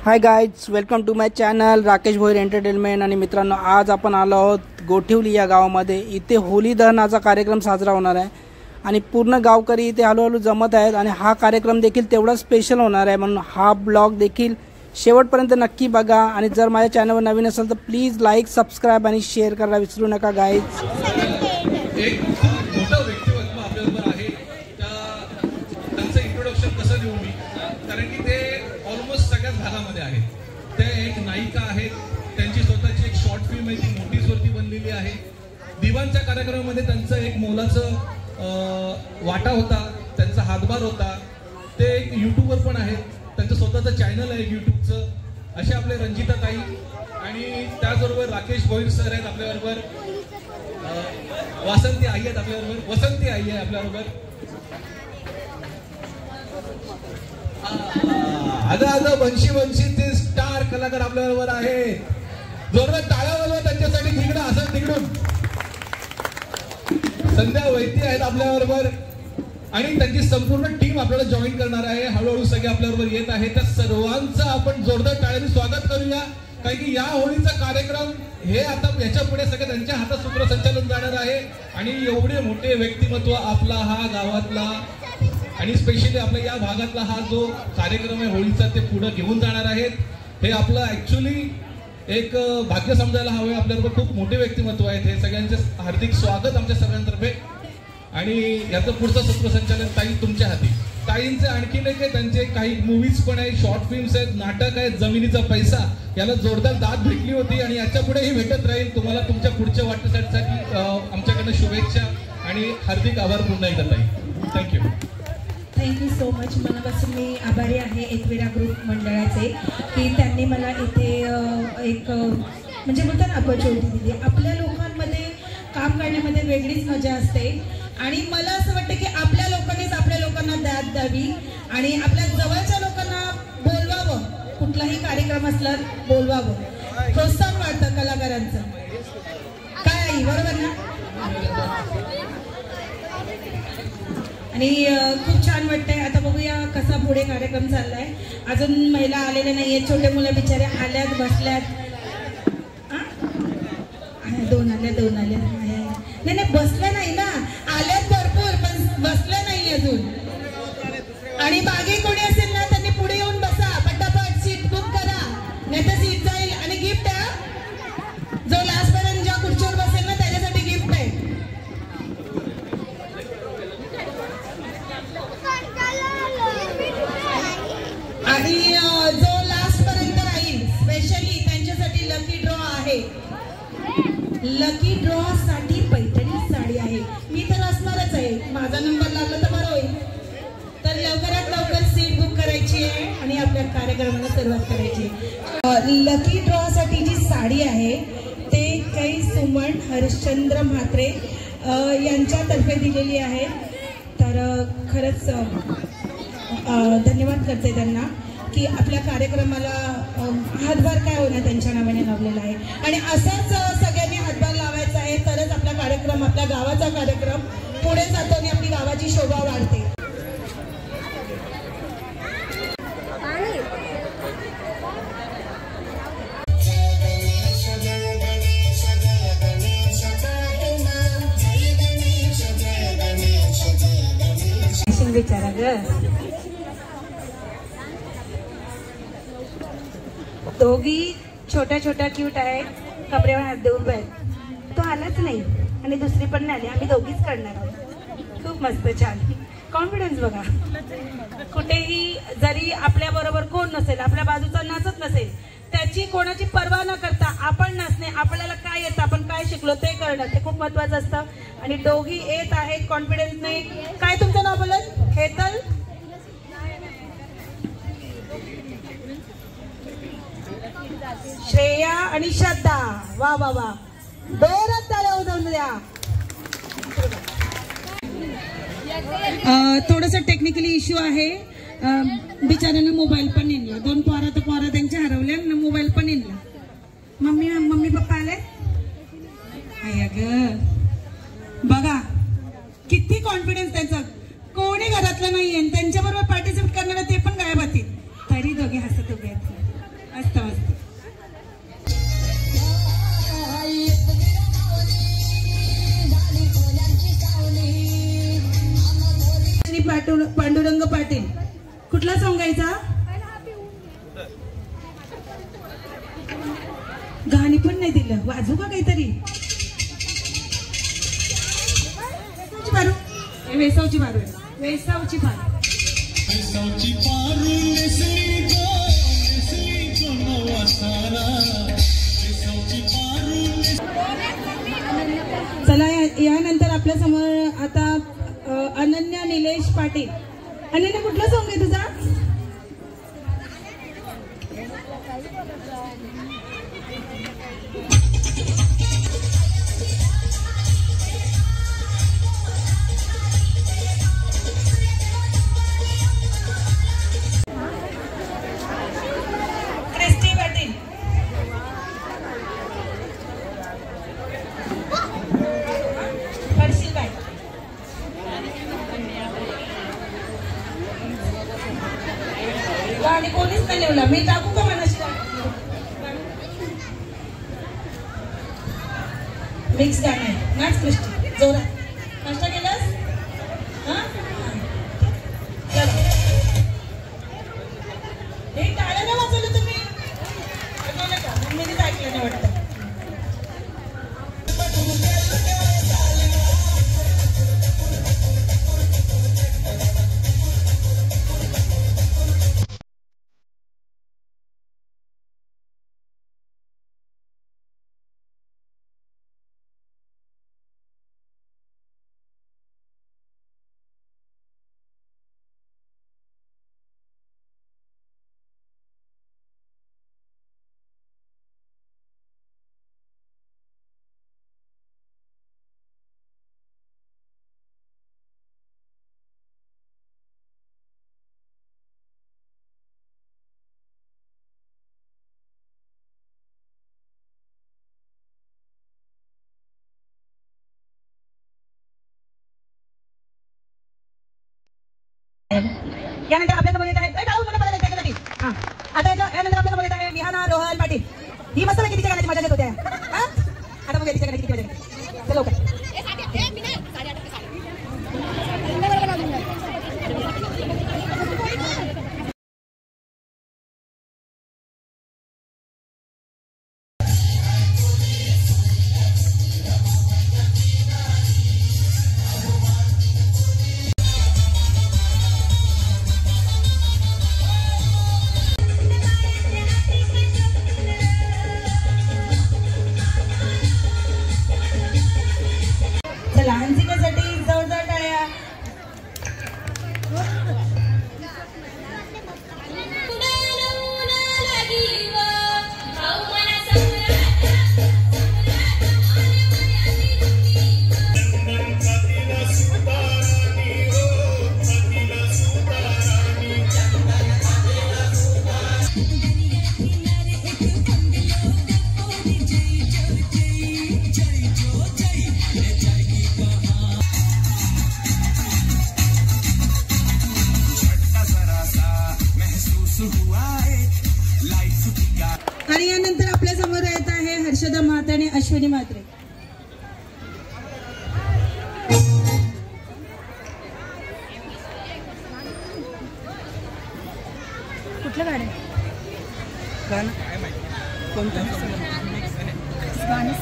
High guys, welcome to my channel Rakesh Bhoir entertainment. आणि मित्रांनो, आज आपण आलो आहोत गोठिवली या गावामध्ये। इथे होली दहनाचा कार्यक्रम साजरा होणार आहे आणि पूर्ण गावकरी इथे हळूहळू जमत आहेत आणि हा कार्यक्रम देखील तेवढा स्पेशल होणार आहे, म्हणून हा ब्लॉग देखील शेवटपर्यंत नक्की बघा। आणि जर माझ्या चॅनलवर नवीन असेल तर प्लीज लाईक, सबस्क्राइब आणि शेअर करायला विसरू नका गाइज। एक मोठा व्यक्तिमत्व आपल्याबरोबर आहे, त्यांचं इंट्रोडक्शन कसं देऊ मी, कारण की ते ऑलमोस्ट सगळ्याच भागामध्ये आहेत। ते एक नायिका आहेत, त्यांची स्वतःची एक शॉर्ट फिल्म आहे, ती नोटीसवरती बनलेली आहे। दिवाणच्या कार्यक्रमामध्ये त्यांचं एक मोलाचं वाटा होता, त्यांचा हातभार होता। ते एक यूट्यूबर पण आहेत, त्यांचं स्वतःचं चॅनल आहे यूट्यूबचं। असे आपले रंजिता ताई आणि त्याचबरोबर राकेश भोईर सर आहेत आपल्याबरोबर, वासंती आई आहेत आपल्याबरोबर, वसंती आई आहे आपल्याबरोबर। आता बंशी ते स्टार कलाकार आपल्याबरोबर आहेत। जोरदार टाळ्या वाजवा त्यांच्यासाठी, तिकडं असं तिकडून संध्या वैद्य आहेत आपल्याबरोबर आणि त्यांची संपूर्ण टीम आपल्याला जॉईन करणार आहे। हळूहळू सगळे आपल्याबरोबर येत आहेत, त्या सर्वांचं आपण जोरदार टाळ्यांनी स्वागत करूया, कारण की या होळीचा कार्यक्रम हे आता याच्या पुढे सगळे त्यांच्या हातात सूत्रसंचालन जाणार आहे। आणि एवढे मोठे व्यक्तिमत्व आपला हा गावातला आणि स्पेशली आपल्या या भागातला हा जो कार्यक्रम आहे होळीचा, ते पुढे घेऊन जाणार आहेत। हे आपलं ऍक्च्युअली एक भाग्य समजायला हवं। आपल्याबरोबर खूप मोठे व्यक्तिमत्व आहेत, हे सगळ्यांचे हार्दिक स्वागत आमच्या सगळ्यांतर्फे। आणि याचं पुढचं सूत्रसंचालन ताई तुमच्या हाती। ताईंचे आणखीन एक आहे, त्यांचे काही मूवीज पण आहेत, शॉर्ट फिल्म्स आहेत, नाटक आहेत, जमिनीचा पैसा याला जोरदार दाद भेटली होती आणि याच्या पुढेही भेटत राहील। तुम्हाला तुमच्या पुढच्या वाटचालीसाठी आमच्याकडनं शुभेच्छा आणि हार्दिक आभार पुन्हा एकदा ताई। Thank you thank you so much. मनापासून मी आभारी आहे एकविरा ग्रुप मंडळाचे, की त्यांनी मला इथे एक म्हणजे बोलतात ना अपॉर्च्युनिटी दिली। आपल्या लोकांमध्ये काम करण्यामध्ये वेगळीच मजा असते आणि मला असं वाटतं की आपल्या लोकांनीच आपल्या लोकांना दाद द्यावी आणि आपल्या जवळच्या लोकांना बोलवावं, कुठलाही कार्यक्रम असला बोलवावं, प्रोत्साहन वाटतं कलाकारांचं। काय आई बरोबर ना? आणि खूप छान वाटतंय। आता बघूया कसा पुढे कार्यक्रम चाललाय। अजून महिला आलेल्या नाहीये, छोटे मुलं बिचारे आल्यात, बसल्यात। दोन आल्या नाही बसल्या नाही ना, आल्यात भरपूर पण बसल्या नाही अजून। आणि बागे कोणी असेल ना त्यांनी पुढे येऊन बसा, पटापट सीट बुक करा, नाही तर सीट जाईल। आणि गिफ्ट जो लास्ट पर्यंत ज्या खुर्चीवर बसेल ना त्याच्यासाठी गिफ्ट आहे। आणि जो लास्ट पर्यंत राहील स्पेशली त्यांच्यासाठी लकी ड्रॉ आहे। लकी ड्रॉ साठी पैठणी साडी आहे। मी तर असणारच आहे, माझा नंबर लागला तर बरं होईल। तर लवकरात लवकर सीट बुक करायची आहे आणि आपल्या कार्यक्रमाला सुरुवात करायची। लकी ड्रॉ साठी जी साडी आहे ते काही सुमन हरिश्चंद्र म्हात्रे यांच्यातर्फे दिलेली आहे। तर खरंच धन्यवाद करते त्यांना की आपल्या कार्यक्रमाला हातभार काय होणार त्यांच्या नावाने लावलेला आहे। आणि असंच सगळ्यांनी हातभार लावायचा आहे, तरच आपला कार्यक्रम, आपल्या गावाचा कार्यक्रम पुढे जातो आणि आपली गावाची शोभा वाढते। विचारा ग, दोघी छोट्या छोट्या क्यूट आहेत, कपड्यावर हात देऊन बाहेर। तो आलाच नाही आणि दुसरी पण नाही आली, आम्ही दोघीच करणार आहोत। खूप मस्त, छान कॉन्फिडन्स बघा। कुठेही जरी आपल्या बरोबर कोण नसेल, आपल्या बाजूचा नाचत नसेल, त्याची कोणाची पर्वा न करता आपण नाचणे, आपल्याला काय येतं, आपण काय शिकलो ते करणं, ते खूप महत्वाचं असतं। आणि दोघी येत आहेत कॉन्फिडन्सने। काय तुमचं नाव बोलत? हेतल, श्रेया आणि श्रद्धा। वा वा वा, जोरात टाळ्या वाजवून द्या। थोडंसं टेक्निकली इश्यू आहे, बिचाऱ्यांना मोबाईल पण नेला, दोन पोरा त्यांच्या हरवल्या ना, मोबाईल पण नेला। मम्मी पप्पा आले बघा, किती कॉन्फिडन्स त्यांचा। कोणी घरातलं नाहीये, त्यांच्याबरोबर पार्टिसिपेट करणारे ते पण गायब होतील, तरी दोघे हसत उभे आहेत। मस्त मस्त. पांडुरंग पाटील कुठला सॉंग गायचा? गाणी पण नाही दिलं, वाजू का काहीतरी? वेसावची पारू, वेसावची पारू. चला यानंतर आपल्या समोर आता अनन्या निलेश पाटील. अनन्या कुठला सॉंग आहे तुझा? क्रिस्टी पाटील. हर्षिलबाई. गाणी कोणीच नाही लिवला, मी टाकू का मनाशी? मिक्स गाणं आहे. नाच क्रिस्टी जोरात. नाश्ता केलास? हे टाळ्या ना वाजवलं तुम्ही? ऐकलं का? मीच ऐकलं नाही वाटतं. यानंतर आपल्यासमोर येत आहे आता यानंतर आपल्यासमोर येत आहे विहाना रोहन पाटील. ही मस्त पैकी तिच्या गाण्याची मजा घेत होत्या. आता बघूया तिच्या गाण्याची किती मजा घेते. चला लवकर. लहानसिकासाठी जोरदार टाळ्या. आणि यानंतर आपल्या समोर येत आहे हर्षदा म्हात्रे आणि अश्विनी म्हात्रे. कुठलं गाणं? गाणं कोणतं? गाणं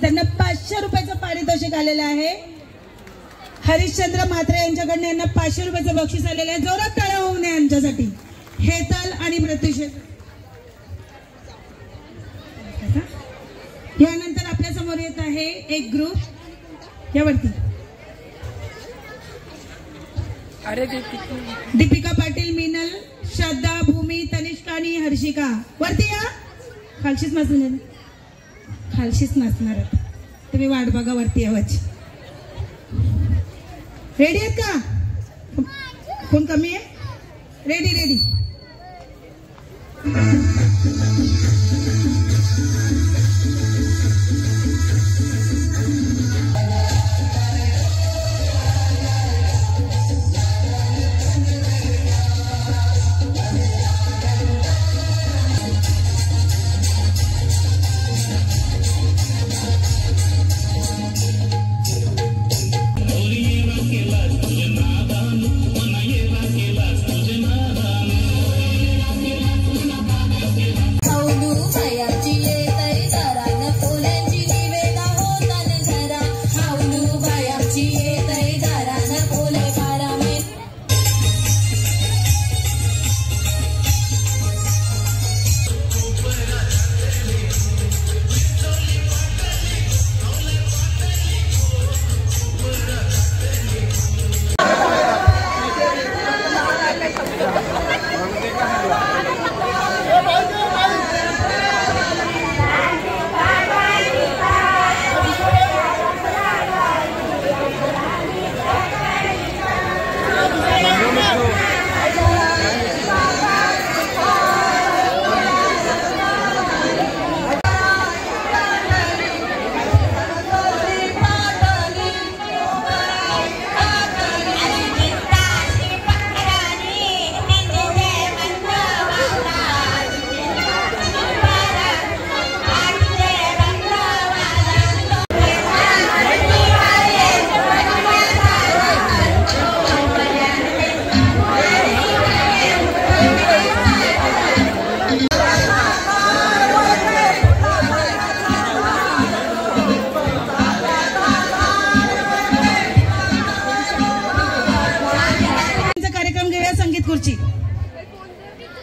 त्यांना 500 रुपयाचं पारितोषिक आलेलं आहे. हरिश्चंद्र म्हात्रे यांच्याकडनं यांना 500 रुपयाचं बक्षीस आलेलं आहे. जोरात टाळ्या होऊ नये यांच्यासाठी. हेतल आणि प्रत्युष. यानंतर आपल्या समोर येत आहे एक ग्रुप. यावरती दीपिका पाटील, मीनल, श्रद्धा, भूमी, तनिष्का आणि हर्षिका. वरती या. खालशीच नाचणार, खालशीच नाचणार. तुम्ही वाट बघा वरती यावाची. रेडी आहेत का? कोण कमी आहे? Ready ready.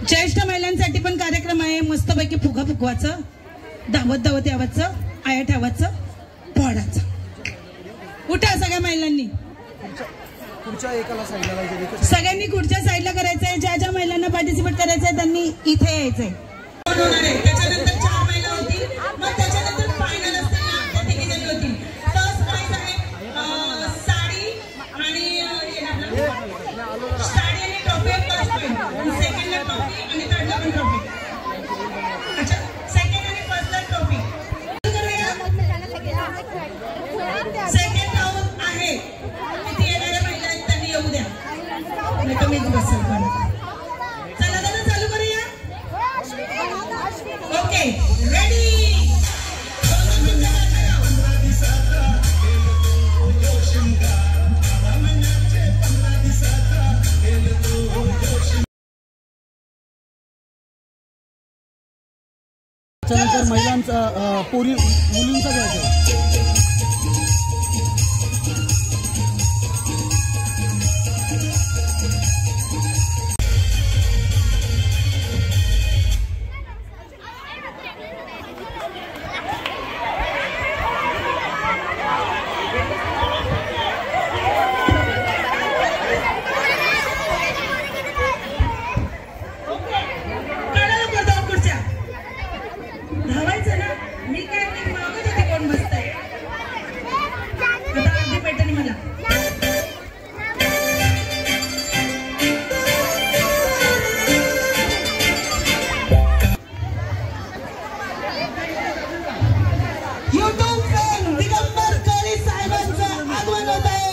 ज्येष्ठ महिलांसाठी पण कार्यक्रम आहे मस्तपैकी फुगा फुगवाचं, धावत धावत यावाचं, आया ठेवाचं, पोहाडाचं. उठा सगळ्या महिलांनी, सगळ्यांनी खुर्च्या साईडला करायचंय. ज्या ज्या महिलांना पार्टिसिपेट करायचंय त्यांनी इथे यायचंय. त्याच्यानंतर 4 महिला होती, मग त्याच्यानंतर फायनल असताना तिघी जणी होती. फर्स्ट प्राइज आहे साडी आणि ट्रॉफी. सेकंडला ट्रॉफी आणि थर्डला पण ट्रॉफी. अच्छा, सेकंड आणि फर्स्टला ट्रॉफी. सेकंड राऊंड आहे. किती येणाऱ्या महिला आहेत त्यांनी येऊ द्या, नाही तर मी बसेल. चला दादा चालू करूया. Okay ready. त्यानंतर महिलांचा मुलींचा घ्यायचा. धावायचं ना, मी काय मागत होते कोण बसतंय. आता अर्धी पैठणी मला. YouTube फॅन दिगंबर काळे साहेबांचं आगमन होत आहे.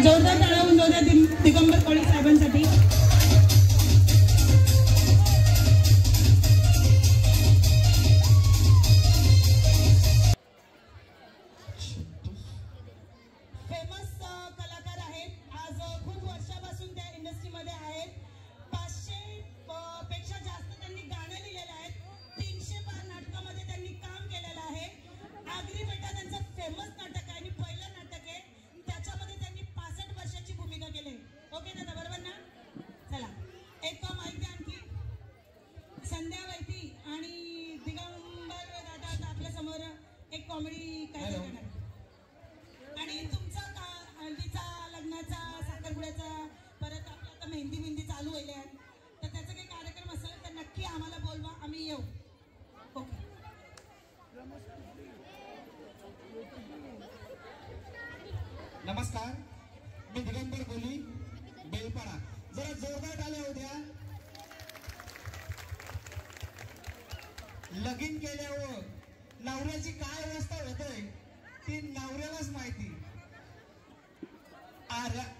जोरदार टाळ्या होऊन जाऊ द्या दिगंबर काळे साहेबांसाठी. फेमस कलाकार आहेत. आज खूप वर्षापासून त्या इंडस्ट्रीमध्ये आहेत. 500 पेक्षा जास्त त्यांनी गाणं लिहिलेलं आहेत. 300 पार नाटकामध्ये त्यांनी काम केलेलं आहे. आगरी बेटा त्यांचं फेमस नाटक आहे आणि पहिलं नाटक आहे. त्याच्यामध्ये त्यांनी 65 वर्षाची भूमिका केली. ओके दादा, बरोबर ना? चला एक माहिती आणखी. संध्या वैती आणि दिगंबर दादा आपल्या समोर एक कॉमेडी काय करणार आणि तुमचा हल्दीचा, लग्नाचा, साखरपुड्याचा, परत आपला आता मेहंदी चालू होईल. तर त्याचा काही कार्यक्रम असेल तर नक्की आम्हाला बोलवा, आम्ही येऊ. लगीन केल्यावर नवऱ्याची काय अवस्था होते ती नवऱ्यालाच माहिती.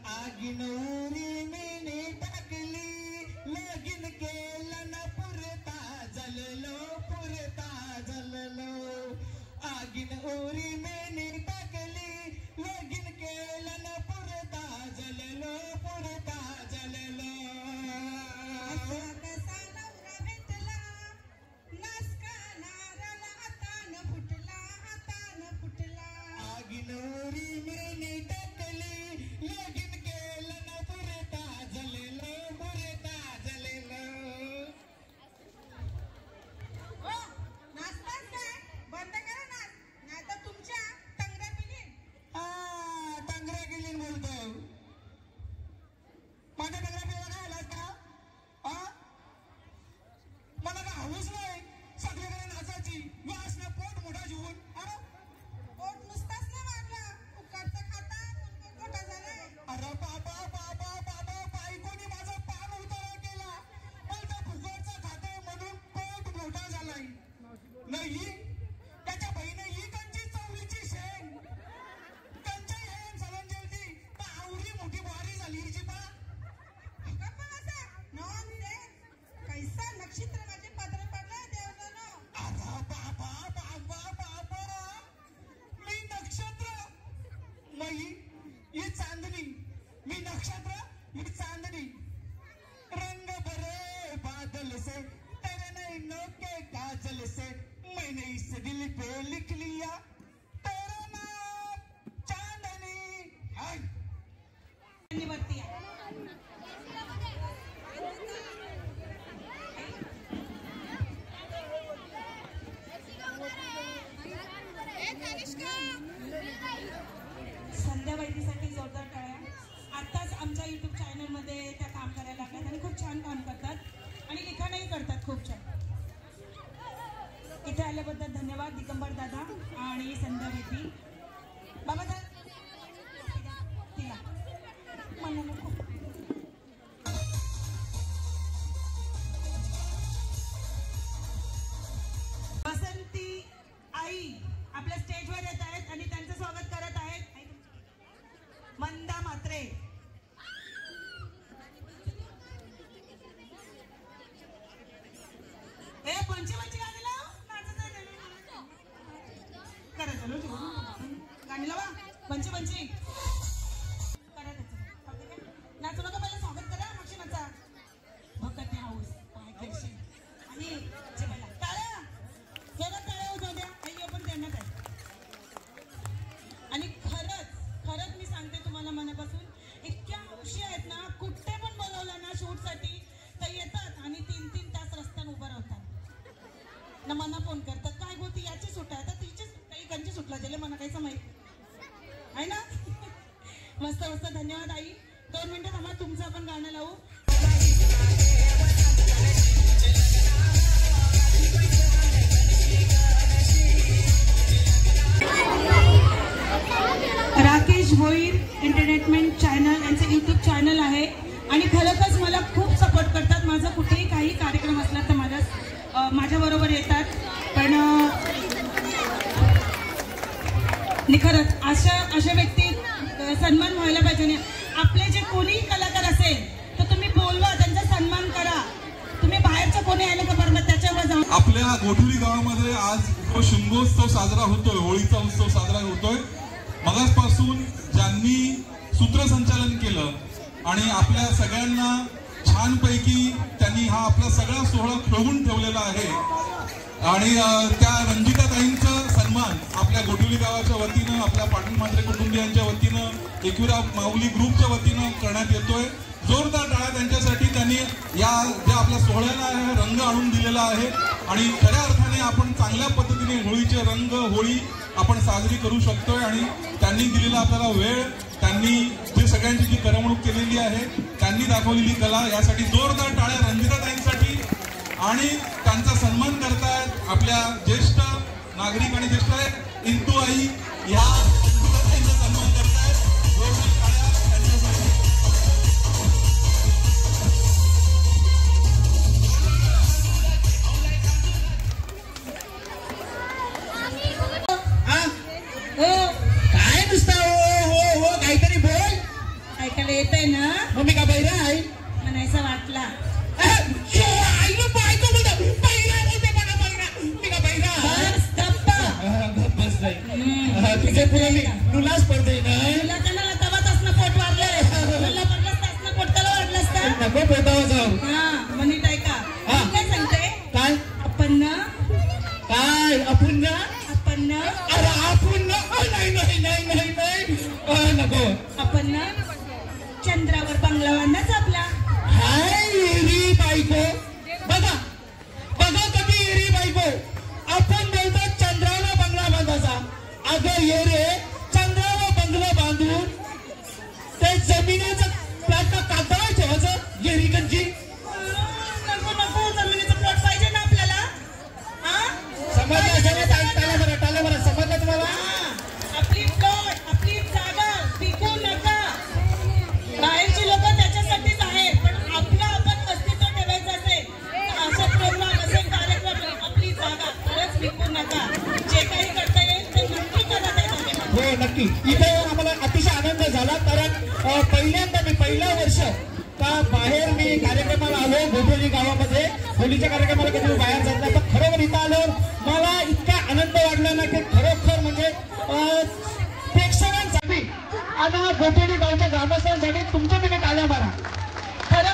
आगीन उरी मीने टाकली लगीन केलं न पुरता जललो आगीन उरी मीने टाकली लगीन केलं न पुरता जललो कसा नवरा भेटला नासका नाराला हातानं फुटला आगीन उरी मीने टाकली लगीन केलं न पुरता जललो हो नाचताच काय बंद करा नाच नाहीतर तुमच्या टंगड्या पिलीन. टांगऱ्या गेली बोलतो. माझ्या टंगऱ्या पिला काय आलास का? मला का हवूच नाही सगळीकडे नाचायची वासना पोट मोठा जीवन. पोट नुसताच नाही वाढला उकडचा खाता मोठा झालाय. अरे बाबा बायकोनी माझा पान उतारा केला पण त्या फुकटचा खाता मधून पोट मोठा झालाय. नाही त्याच्या बहिणी ही त्यांची चवळीची शेंग त्यांच्या येऊन सलन जेवती तर आवडी मोठी भारी झाली हिची पा. कैसा नक्षत्र माझे पदर पडलाय देवजानो. आता बाबा मी नक्षत्र नाही ही चांदणी. मी नक्षत्र ही चांदणी. रंग भरे बादल से तेरे नैनों के काजल से मैंने इस दिल पे लिख लिया तेरा नाम चांदनी है. वरती आहे. संध्या वैदीसाठी जोरदार टाळ्या. आताच आमच्या YouTube चॅनलमध्ये त्या काम करायला लागतात आणि खूप छान काम करतात आणि लिखाणही करतात खूप छान. इथे आल्याबद्दल धन्यवाद दिगंबर दादा आणि संध्या वैदी. बाबा तिला मला नको. बसंती आई आपल्या स्टेजवर येत आहेत आणि त्यांचं स्वागत करत आहेत मंदा म्हात्रे. पंचमंची गाणी लाव गाणी लावा पंचमंची करा त्याचं नाचू नका. पहिलं स्वागत करा मग नाचा भक्ती हाऊस पाय करशील आणि जेवायला टाळ्या टाळ्या होत्या द्या आई पण देण्यात आहे. आणि खरंच मी सांगते तुम्हाला मनापासून इतक्या हौशी आहेत ना. कुठे पण बोलवलं ना शूटसाठी तर येतात आणि 3-3 तास रस्त्यानं उभं राहतात ना. मना फोन करतात काय गोती याची सुट आहे तर तिची काही कंची सुटला गेले मला काहीच माहिती आहे ना. मस्त धन्यवाद आई. 2 मिनिटं थांबा तुमचं आपण गाणं लावू. राकेश भोईर एंटरटेनमेंट चॅनल यांचं YouTube चॅनल आहे आणि खरंच मला खूप सपोर्ट करतात. माझा कुठेही काही कार्यक्रम असला तर माझ्याबरोबर येतात. पण खरंच अशा व्यक्ती सन्मान व्हायला पाहिजे. आपले जे कोणीही कलाकार असेल तर तुम्ही बोलवा त्यांचा सन्मान करा. तुम्ही बाहेरच्या कोणी आले का बरोबर त्याच्यावर जाऊन. आपल्या गोठुली गावामध्ये आज तो शिमगोत्सव साजरा होतोय. होळीचा उत्सव साजरा होतोय. मगाचपासून ज्यांनी सूत्रसंचालन केलं आणि आपल्या सगळ्यांना छानपैकी त्यांनी हा आपला सगळा सोहळा खेळवून ठेवलेला आहे आणि त्या रंजिताताईंचा सन्मान आपल्या गोठुली गावाच्या वतीनं आपल्या पाटील म्हात्रे कुटुंबियांच्या वतीनं एकविरा माऊली ग्रुपच्या वतीनं करण्यात येतोय. जोरदार टाळ्या त्यांच्यासाठी. त्यांनी या ज्या आपल्या सोहळ्याला रंग आणून दिलेला आहे आणि खऱ्या अर्थाने आपण चांगल्या पद्धतीने होळीचे रंग होळी आपण साजरी करू शकतोय आणि त्यांनी दिलेला आपल्याला वेळ त्यांनी जे सगळ्यांची जी करमणूक केलेली आहे त्यांनी दाखवलेली कला यासाठी जोरदार टाळ्या रंजिताताईंसाठी. आणि त्यांचा सन्मान करतायत आपल्या ज्येष्ठ नागरिक आणि ज्येष्ठ इंदू आई या इंदूताईंचा सन्मान करतायत. जोरदार टाळ्या त्यांच्यासाठी. आपण ना आपण ना अरे आपण ना नाही नाही नाही नाही नाही नको आपण ना चंद्रावर बंगला बांधाच आपला. हाय एरी बायको बघा बघा कधी एरी बायको आपण बोलतो चंद्राला बंगला बांधायचा. अगं ये रे चंद्राला बंगला बांधून ते जमिनीचं प्लॉट का कागदावर ठेवायचं येरी गंजी. नको नको जमिनीचं प्लॉट पाहिजे ना आपल्याला. समजलं टाळ्या बरं समजलं तुम्हाला. आपली प्लॉट आपली जागा विकू नका. बाहेरची लोक त्याच्यासाठीच आहेत पण आपलं आपण अस्तित्व ठेवायचं असेल तर असे प्रोग्राम असे कार्यक्रम आपली जागा खरंच विकू नका. जे काही करता येईल ते नक्की करा. हो नक्की. इथे आम्हाला अतिशय आनंद झाला कारण पहिल्यांदा मी पहिलं वर्ष का बाहेर मी कार्यक्रमाला आलो गोठवली गावामध्ये. होलीच्या कार्यक्रमाला कधी मी बाहेर जात नाही पण खरोखर इथं आलो मला इतका आनंद वाटला ना की खरोखर म्हणजे प्रेक्षकांसाठी आणि गोठवली गावच्या ग्रामस्थांसाठी तुमच्या तुम्ही टाळ्या मारा. खरं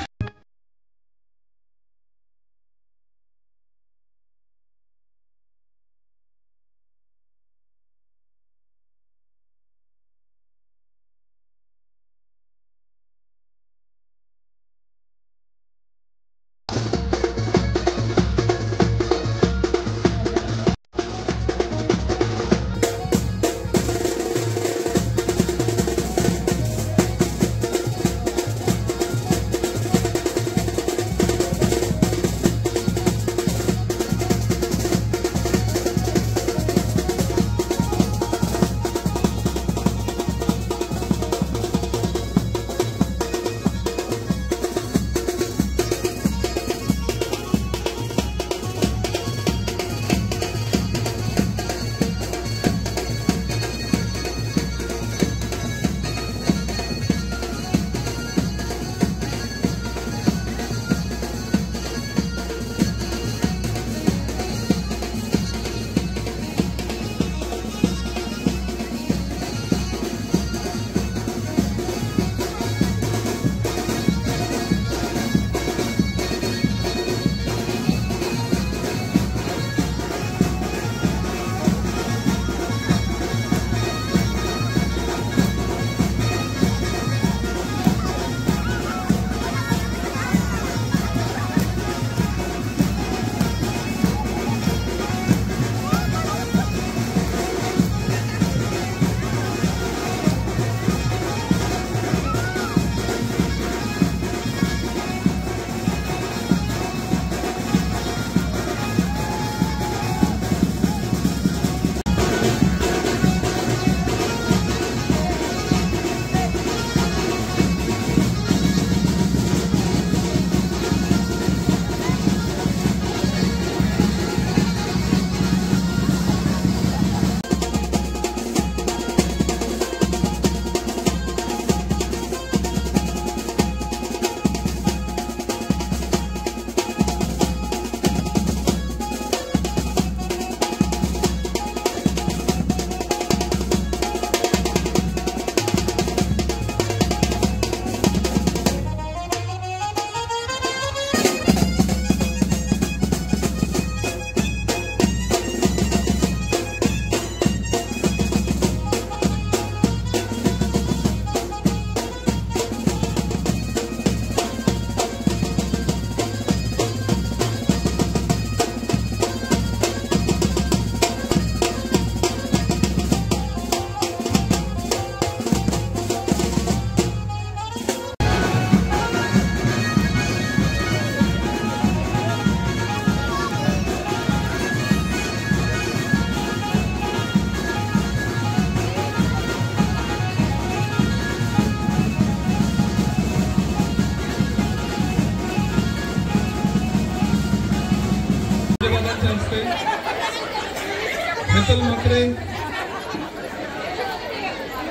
हेतल म्हात्रे,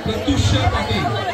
प्रत्युष पाटील